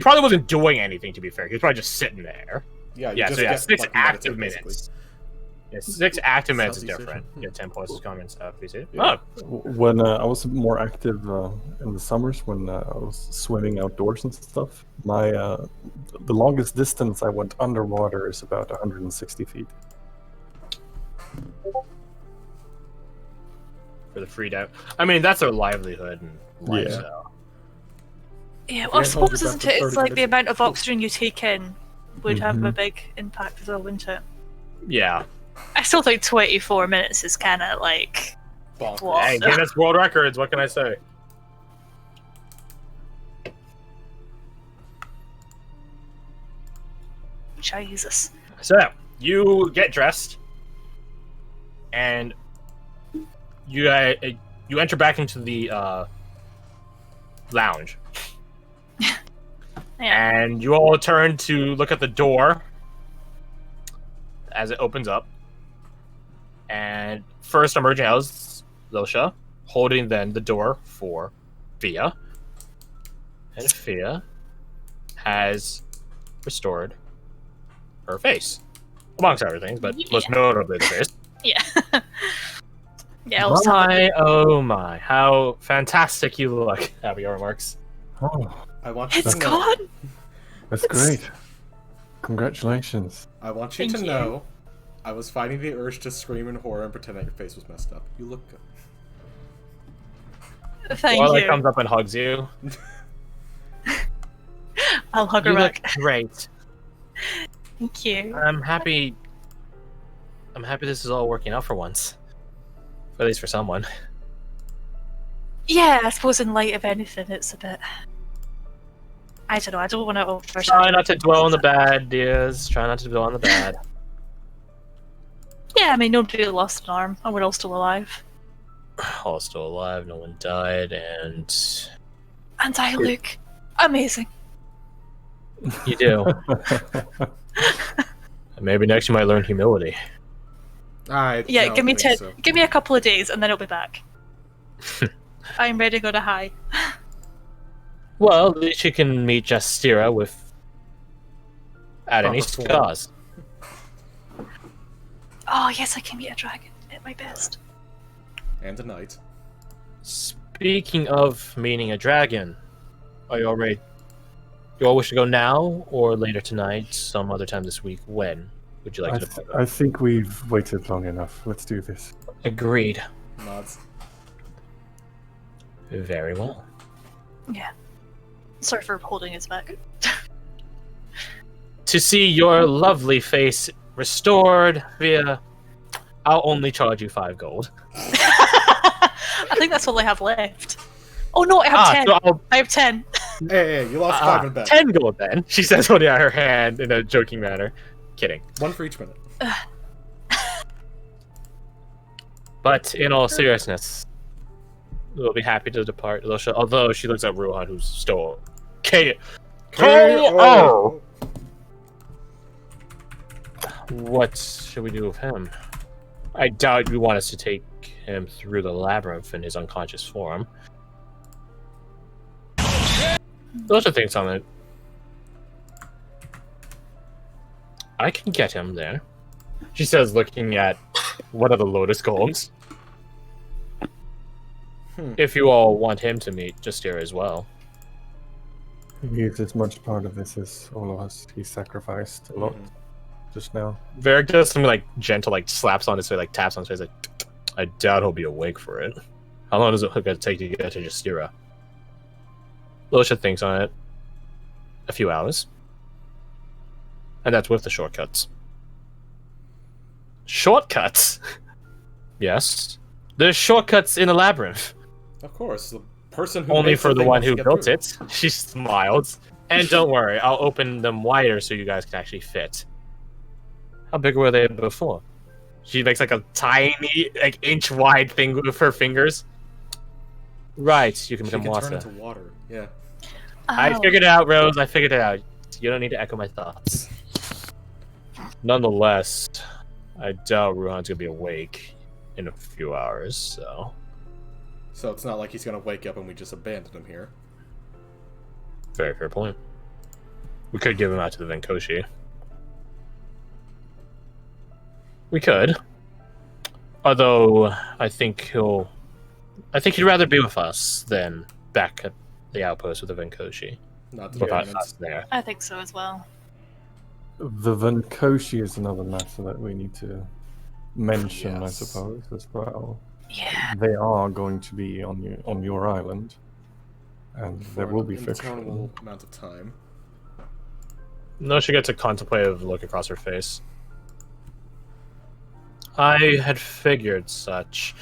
probably wasn't doing anything. To be fair, he was probably just sitting there. Yeah. Yeah. Just So yeah, get, 6 like, active meditate, minutes. Yeah, 6 active minutes is Southeast different. Asian. You get 10 points of common stuff. You see? Yeah. Oh, When I was more active in the summers, when I was swimming outdoors and stuff, the longest distance I went underwater is about 160 feet. for the free dive. I mean, that's their livelihood and lifestyle. Yeah, well, I Yeah, hold suppose, your isn't breath it? for It's 30 like the minutes. amount of oxygen you take in would have a Mhm. big impact as well, wouldn't it? Yeah. I still think 24 minutes is kind of like... Bonk. What? Hey, Guinness World Records. What can I say? Jesus. So you get dressed, and you enter back into the lounge, Yeah. and you all turn to look at the door as it opens up. And first emerging out is Losha, holding then the door for Fia, and Fia has restored her face, amongst other things, but most notably the face. Yeah. Yeah, I'll stop My, oh my, how fantastic you look, Abigail remarks. Oh, I want you It's to know. gone! that's great. Congratulations. I want you Thank to you. know. I was fighting the urge to scream in horror and pretend that your face was messed up. You look good. Thank Lorelai you. comes up and hugs you. I'll hug You her look back. great. Thank you. I'm happy this is all working out for once. At least for someone. Yeah, I suppose in light of anything, it's a bit... I don't know, I don't want to overshadow. Try not to dwell on the bad, dears. Try not to dwell on the bad. Yeah, I mean, nobody lost an arm, and we're all still alive. All still alive, no one died, and And I look amazing. you do. Maybe next you might learn humility. I Yeah, don't give me think so. give me a couple of days, and then it'll be back. I'm ready to go to high. Well, at least you can meet Justira with at any Proper form. scars. Oh yes, I can meet a dragon at my best. And a knight. Speaking of meeting a dragon, are you all ready? You all wish to go now or later tonight, some other time this week? When would you like to depart? I think we've waited long enough. Let's do this. Agreed. Nods. Very well. Yeah. Sorry for holding his back. To see your lovely face restored via... I'll only charge you 5 gold. I think that's all I have left. Oh no, I have 10. So I'll, I have 10. Hey, you lost 5 in bet. 10 gold then, she says, holding out her hand in a joking manner. Kidding. 1 for each minute. But in all seriousness, we'll be happy to depart. Although she looks at Ruhan, who's still KO. What should we do with him? I doubt you want us to take him through the labyrinth in his unconscious form. Those are things on it. I can get him there. She says, looking at one of the lotus golems. If you all want him to meet Justira as well. He's as much part of this as all of us. He sacrificed a lot just now. Varric does some like gentle like slaps on his face, like taps on his face, like I doubt he'll be awake for it. How long does it take to get to Justira? Losha thinks on it. A few hours. And that's with the shortcuts. Shortcuts? Yes. There's shortcuts in the labyrinth. Of course, the person who Only makes for the thing one must who get built through. it. She smiles. And don't worry, I'll open them wider so you guys can actually fit. How big were they before? She makes like a tiny, like inch-wide thing with her fingers. Right, you can She become can turn water. into water. Yeah. I Oh. figured it out, Rose. I figured it out. You don't need to echo my thoughts. Nonetheless, I doubt Ruhan's gonna be awake in a few hours, so... So it's not like he's gonna wake up and we just abandon him here. Very fair point. We could give him out to the Venkoshi. We could. Although, I think he'd rather be with us than back at the outpost with the Venkoshi. Not Without determined. us there. I think so as well. The Venkoshi is another matter that we need to mention, I Yes. suppose, as well. Yeah. They are going to be on your island, and For there will an be interminable friction. amount of time. No, she gets a contemplative look across her face. I had figured such.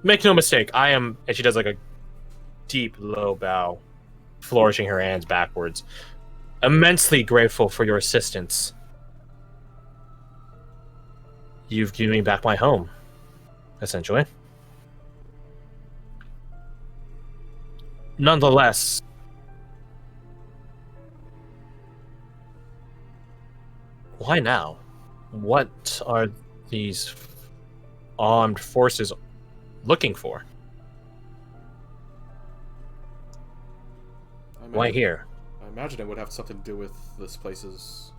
Make no mistake, I am, and she does like a deep, low bow, flourishing her hands backwards. Immensely grateful for your assistance. You've given me back my home, essentially. Nonetheless, why now? What are these armed forces looking for? Why here? I imagine it would have something to do with this place's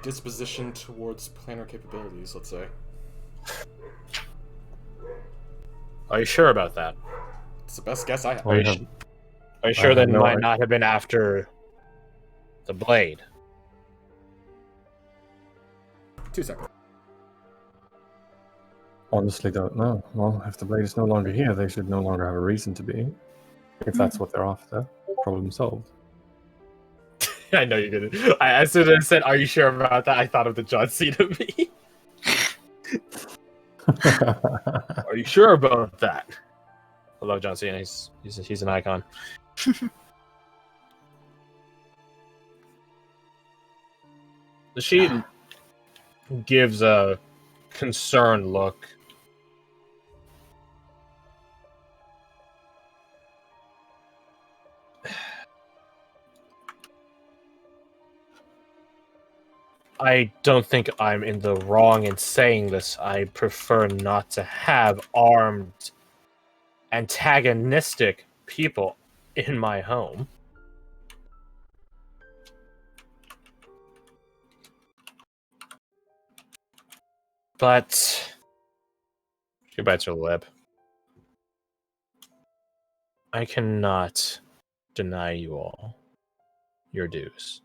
disposition towards planar capabilities, let's say. Are you sure about that? It's the best guess I have. Well, you have- Are you sure have that no might idea. not have been after the blade? 2 seconds. Honestly, don't know. Well, if the blade is no longer here, they should no longer have a reason to be. If that's what they're after, problem solved. I know you're gonna. As soon as I said, "Are you sure about that?" I thought of the John Cena me. Are you sure about that? I love John Cena. He's an icon. She gives a concerned look. I don't think I'm in the wrong in saying this. I prefer not to have armed, antagonistic people in my home. But she bites her lip. I cannot deny you all your dues.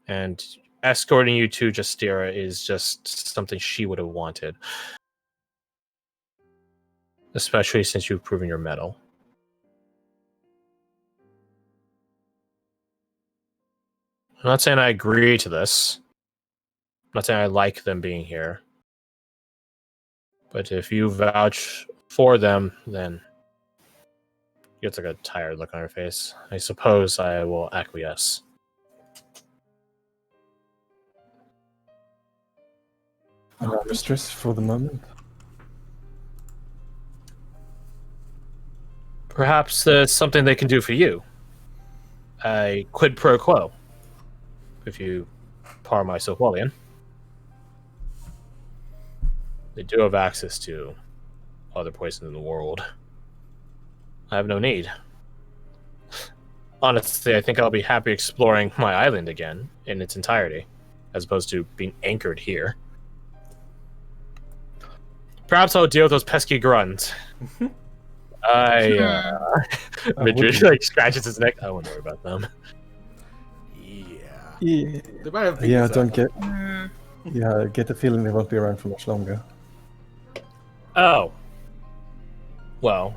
And escorting you to Justira is just something she would have wanted. Especially since you've proven your mettle. I'm not saying I agree to this. I'm not saying I like them being here. But if you vouch for them, then she gets like a tired look on her face. I suppose I will acquiesce. Our mistress for the moment. Perhaps there's something they can do for you. A quid pro quo, if you pardon my Sohwalian. They do have access to other places in the world. I have no need. Honestly, I think I'll be happy exploring my island again in its entirety, as opposed to being anchored here. Perhaps I'll deal with those pesky grunts. Madrid like scratches his neck. I won't worry about them. Yeah. Yeah, They might have yeah. things Don't get. Mm. Yeah, I get the feeling they won't be around for much longer. Oh. Well,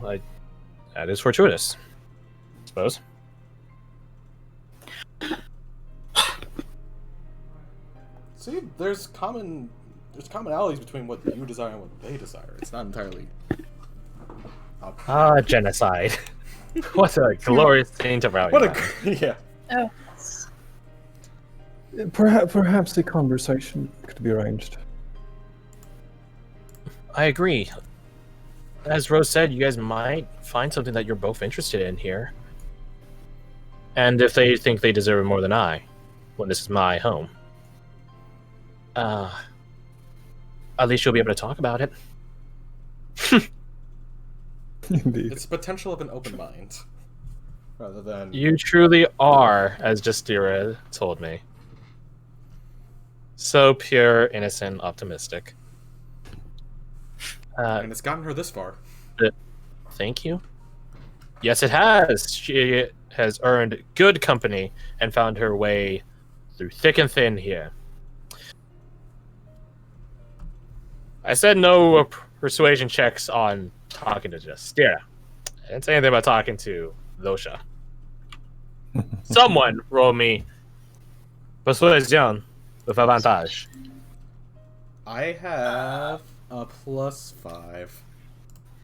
that is fortuitous, I suppose. See, there's commonalities between what you desire and what they desire. It's not entirely. Genocide. What a glorious thing to rally What around. a yeah. Oh. Perhaps a conversation could be arranged. I agree. As Rose said, you guys might find something that you're both interested in here. And if they think they deserve it more than I, when this is my home, at least you'll be able to talk about it. Indeed. It's the potential of an open mind. rather than You truly are, as Justira told me. So pure, innocent, optimistic. and it's gotten her this far. Thank you. Yes, it has. She has earned good company and found her way through thick and thin here. I said no persuasion checks on talking to Justira. I didn't say anything about talking to Losha. Someone roll me persuasion with advantage. I have a +5.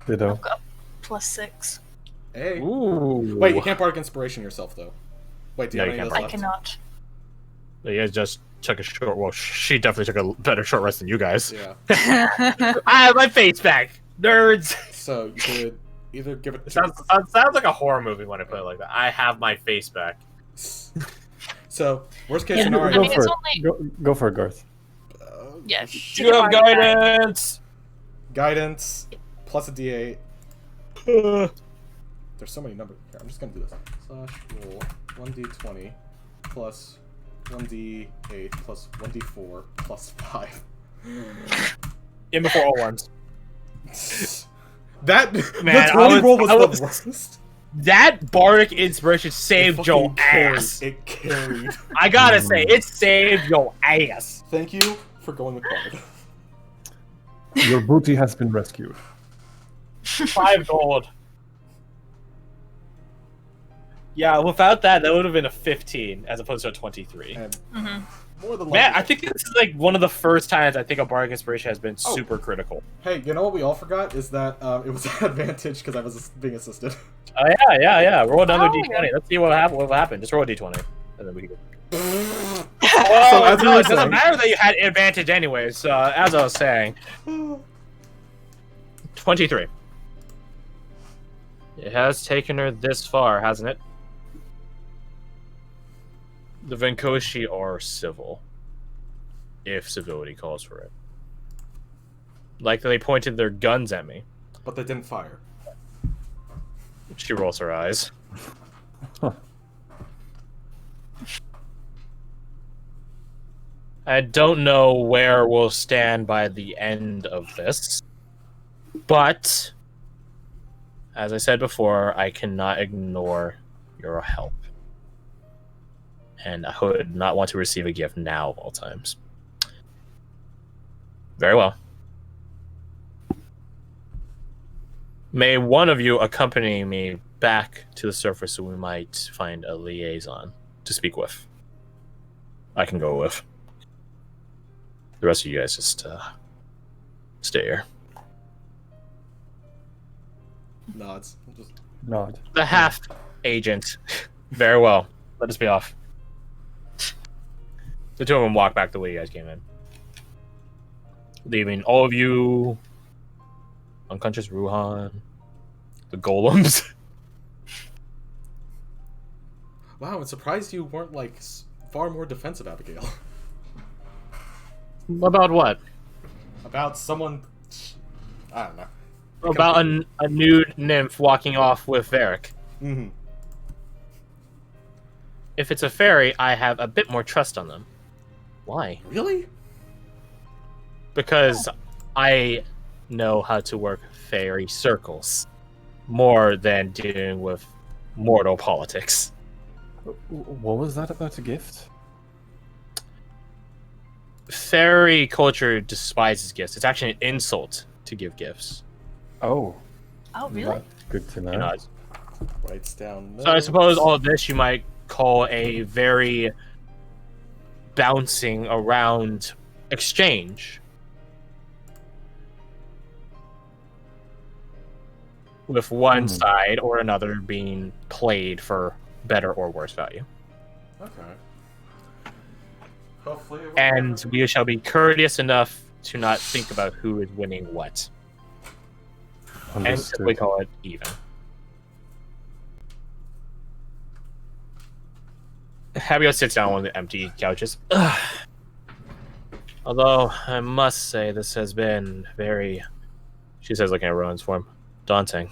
Ditto. I've got +6. Hey. Ooh. Wait, you can't bardic inspiration yourself though. Wait, do you No, have you any of can't those I left? cannot. You guys just took a short. Well, she definitely took a better short rest than you guys. Yeah. I have my face back, nerds. So you could either give it. It sounds like a horror movie when I put it like that. I have my face back. So worst case Yeah, scenario. Go mean, for it's it. Go for it, Garth. Yeah. You have guidance. Guidance plus a D8. There's so many numbers. Here, I'm just gonna do this. Slash roll 1d20 plus 1d8 plus 1d4 plus 5. In before all ones. That Man, the 20 roll was I the was- worst. That bardic inspiration saved It your fucking carried. ass. It carried. I gotta say, it saved your ass. Thank you for going with Bard. Your booty has been rescued. 5 gold. Yeah, without that would have been a 15 as opposed to a 23. And Mhm. more than Man, likely- I think this is like one of the first times I think a bardic inspiration has been Oh. super critical. Hey, you know what we all forgot is that it was an advantage because I was being assisted. Oh yeah. Roll another Oh, d20. yeah. Let's see what happened. Just roll a d20, and then we can. So Oh, as we no, were it doesn't saying- matter that you had advantage anyways. So as I was saying, 23. It has taken her this far, hasn't it? The Venkoshi are civil, if civility calls for it. Like they pointed their guns at me. But they didn't fire. She rolls her eyes. I don't know where we'll stand by the end of this, but as I said before, I cannot ignore your help. And I would not want to receive a gift now of all times. Very well. May one of you accompany me back to the surface so we might find a liaison to speak with. I can go with. The rest of you guys just stay here. Nods. Just... Nod. The half agent. Very well. Let us be off. The two of them walk back the way you guys came in. Leaving all of you unconscious Ruhan, the golems. Wow, I'm surprised you weren't like far more defensive, Abigail. About what? About someone. I don't know. About a nude nymph walking off with Varric. Mm-hmm. If it's a fairy, I have a bit more trust on them. Why? Really? Because I know how to work fairy circles more than dealing with mortal politics. What was that about a gift? Fairy culture despises gifts. It's actually an insult to give gifts. Oh, Oh, really? that's good to know. You know, Writes down. so I suppose all of this you might call a very bouncing around exchange. With one side or another being played for better or worse value. Okay. Hopefully. It will And we shall be courteous enough to not think about who is winning what. And Understood. simply call it even. Abigail sits down on one of the empty couches. Although, I must say, this has been very, she says, looking at Rowan's form, daunting. I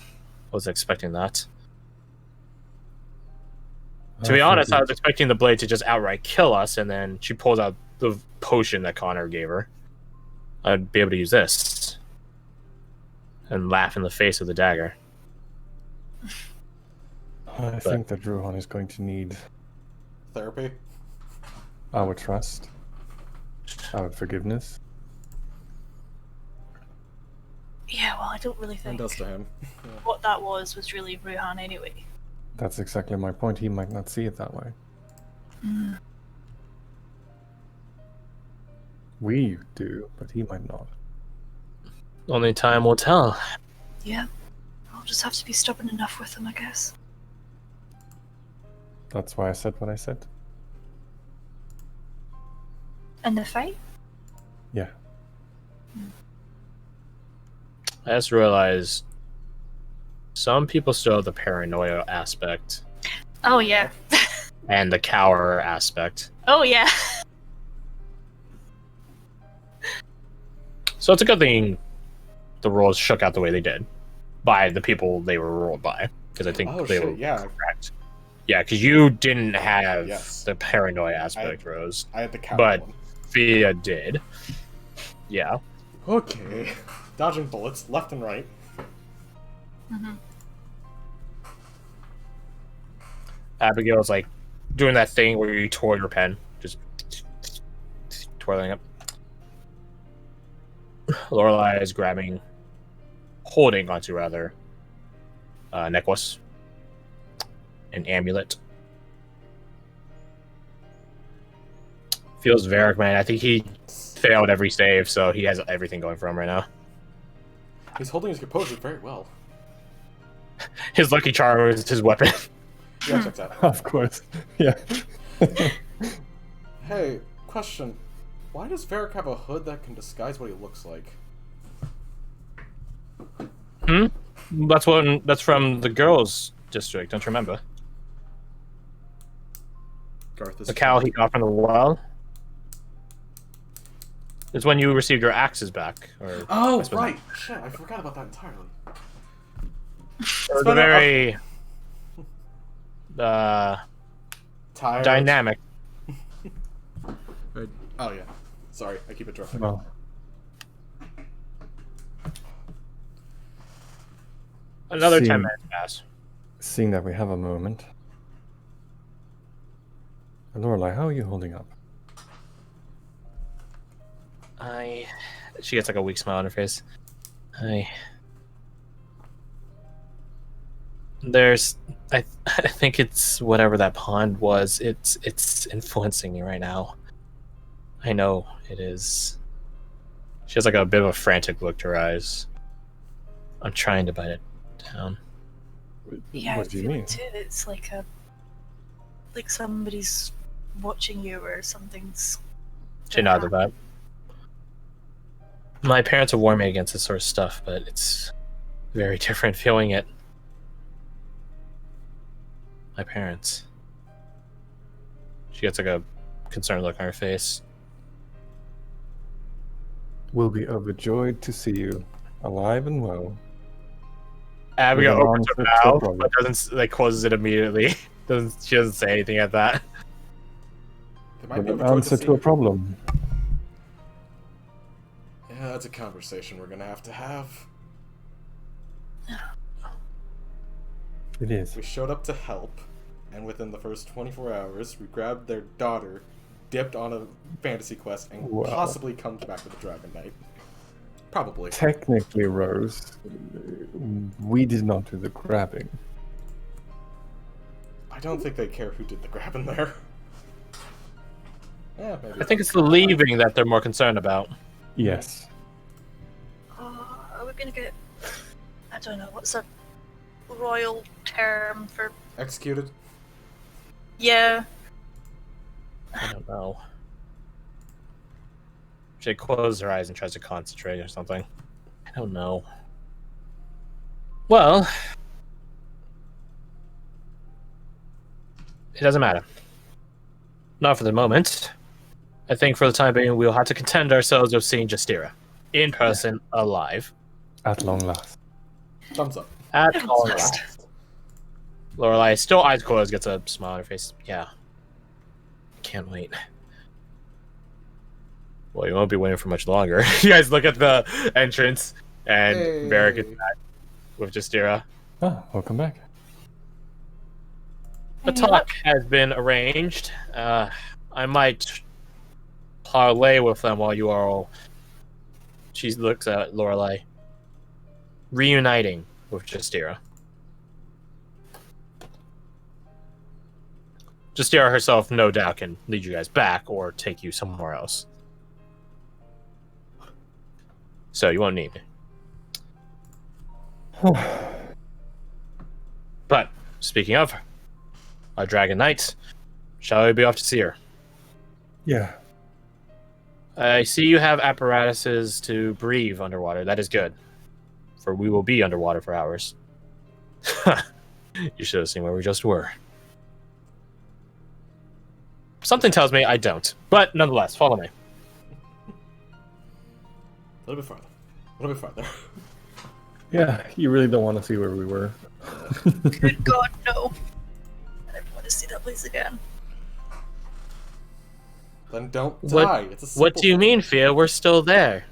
wasn't expecting that. To be honest, I was expecting the blade to just outright kill us, and then she pulls out the potion that Connor gave her. I'd be able to use this and laugh in the face of the dagger. I think that Ruhan is going to need Therapy? our trust, our forgiveness. Yeah, well, I don't really It think does to him. what that was really Ruhan anyway. That's exactly my point. He might not see it that way. Mm. We do, but he might not. Only time will tell. Yeah. I'll just have to be stubborn enough with him, I guess. That's why I said what I said. And the fight? Yeah. I just realized some people still have the paranoia aspect Oh, yeah. and the cower aspect. Oh, yeah. So it's a good thing the rolls shook out the way they did by the people they were rolled by. Because I think they were correct. Yeah, because you didn't have the paranoia aspect, Rose. I had the cower But one. Fia did. Yeah. Okay. Dodging bullets, left and right. Mm-hmm. Abigail's like doing that thing where you twirl your pen, just twirling it. Lorelai is holding onto rather, a necklace, an amulet. Feels Varric, man. I think he failed every save, so he has everything going for him right now. He's holding his composure very well. His lucky charm is his weapon. Yeah, check that. Of course. Yeah. Hey, question. Why does Varric have a hood that can disguise what he looks like? That's from the girls' district, don't you remember? Garth is The cow he got from the well. It's when you received your axes back. Oh, right! Shit, I forgot about that entirely. Or the very Tired. dynamic. Oh, yeah. Sorry, I keep interrupting. Well, Another 10 Seeing- minutes pass. seeing that we have a moment. Lorelai, how are you holding up? She gets like a weak smile on her face. I think it's whatever that pond was. It's influencing me right now. I know it is. She has like a bit of a frantic look to her eyes. I'm trying to bite it down. Yeah, What do you I feel mean? it too. It's like somebody's watching you or something's. She nods at that. My parents have warned me against this sort of stuff, but it's very different feeling it. My parents. She gets like a concerned look on her face. We'll be overjoyed to see you alive and well. Abigail With an opens her answer to a mouth, problem. but closes it immediately. She doesn't say anything at that. There might With be an overjoyed answer see to a you. problem. Yeah, that's a conversation we're gonna have to have. It is. We showed up to help, and within the first 24 hours, we grabbed their daughter, dipped on a fantasy quest, and Wow. possibly comes back with a Dragon Knight. Probably. Technically, Rose, we did not do the grabbing. I don't think they care who did the grabbing there. Yeah, maybe. I think it's the leaving that they're more concerned about. Yes. Are we gonna get? I don't know. What's a royal term for? Executed? Yeah. I don't know. She closes her eyes and tries to concentrate or something. I don't know. Well, it doesn't matter. Not for the moment. I think for the time being, we'll have to contend ourselves with seeing Justira in person, alive. At long last. Thumbs up. At long last. Lorelai, still eyes closed, gets a smile on her face. Yeah. Can't wait. Well, you won't be waiting for much longer. You guys look at the entrance, and Varric is back with Justira. Ah, welcome back. The talk has been arranged. I might parlay with them while you are all... She looks at Lorelai. Reuniting with Justira. Justira herself, no doubt, can lead you guys back or take you somewhere else. So you won't need me. But, speaking of, our Dragon Knight, shall we be off to see her? Yeah. I see you have apparatuses to breathe underwater. That is good. For we will be underwater for hours. You should have seen where we just were. Something tells me I don't. But nonetheless, follow me. A little bit farther. A little bit farther. Yeah, you really don't want to see where we were. Good God, no. I never want to see that place again. Then don't die. It's a simple What do you mean, Fia? We're still there.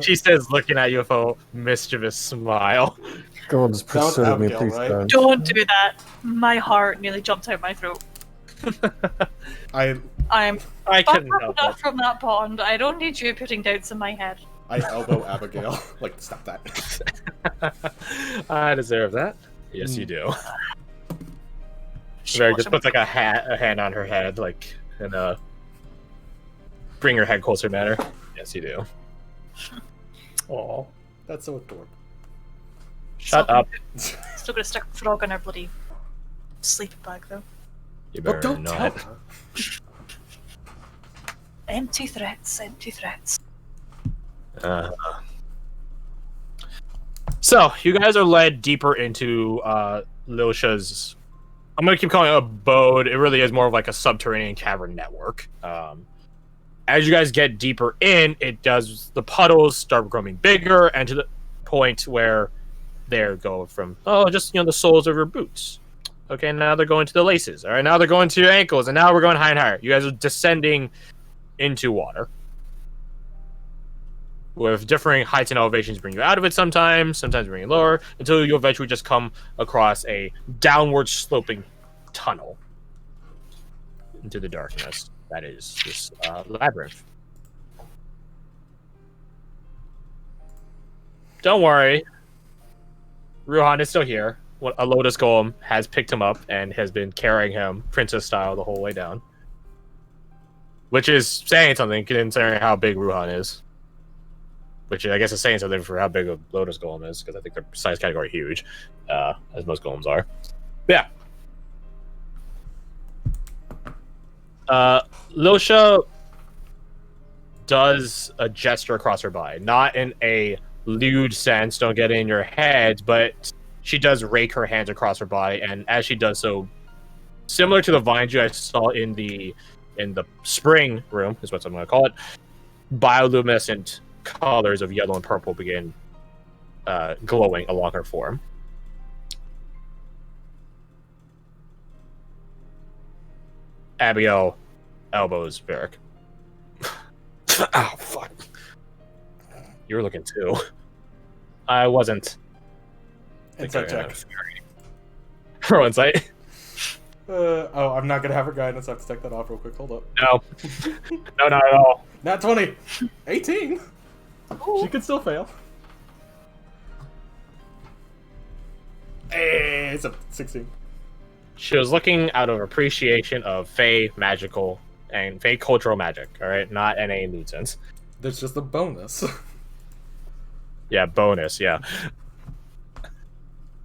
She says, looking at you with a mischievous smile. God, just preserve me, Abigail, please, right? God. Don't do that. My heart nearly jumped out my throat. I I'm I far couldn't help enough it. from that pond. I don't need you putting doubts in my head. elbow Abigail. Like, stop that. I deserve that. Yes, you do. She Very watched just puts like a hand on her head, like, and bring her head closer manner. Yes, you do. Aw, that's so adorable. Shut up. Still gonna stick a frog in her bloody sleeping bag though. You But better don't tell not. her. Empty threats, empty threats. So, you guys are led deeper into Lilsha's... I'm going to keep calling it a abode. It really is more of like a subterranean cavern network. As you guys get deeper in, the puddles start growing bigger, and to the point where they go from, just, the soles of your boots. Okay, now they're going to the laces. All right, now they're going to your ankles, and now we're going higher and higher. You guys are descending into water. With differing heights and elevations bring you out of it sometimes bring you lower, until you eventually just come across a downward sloping tunnel into the darkness that is this labyrinth. Don't worry. Ruhan is still here. A Lotus Golem has picked him up and has been carrying him princess style the whole way down. Which is saying something considering how big Ruhan is. Which I guess is saying something for how big a Lotus Golem is, because I think their size category huge, as most golems are. But yeah. Losha does a gesture across her body. Not in a lewd sense, don't get it in your head, but she does rake her hands across her body, and as she does so, similar to the vines you guys saw in the spring room, is what I'm going to call it, bioluminescent colors of yellow and purple begin glowing along her form. Abigail elbows Varric. Oh, fuck. You were looking too. I wasn't. Insight check. Roll insight. I'm not gonna have her guidance. I have to take that off real quick. Hold up. No. No, not at all. Nat 20. 18. Ooh. She could still fail. Hey, it's a 16. She was looking out of appreciation of Fey magical and Fey cultural magic, alright? Not in a lewd sense. There's just a bonus. Yeah, bonus, yeah.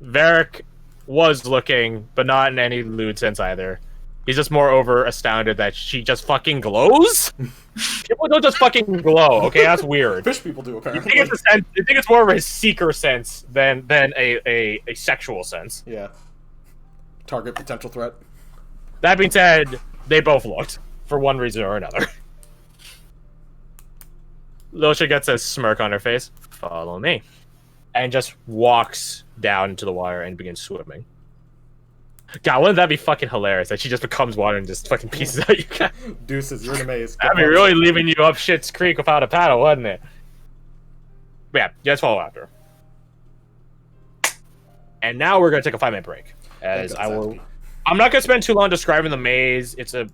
Varric was looking, but not in any lewd sense either. He's just moreover astounded that she just fucking glows? People don't just fucking glow, okay? That's weird. Fish people do, You apparently. think it's more of a seeker sense than a sexual sense. Yeah. Target potential threat. That being said, they both looked, for one reason or another. Losha gets a smirk on her face. Follow me. and just walks down into the water and begins swimming. God, wouldn't that be fucking hilarious? That she just becomes water and just fucking pieces out you guys. Deuces, you're in a maze. That'd be really leaving you up shit's creek without a paddle, wouldn't it? But yeah, you guys follow after. And now we're gonna take a 5-minute break. As I will. I'm not gonna spend too long describing the maze. It's a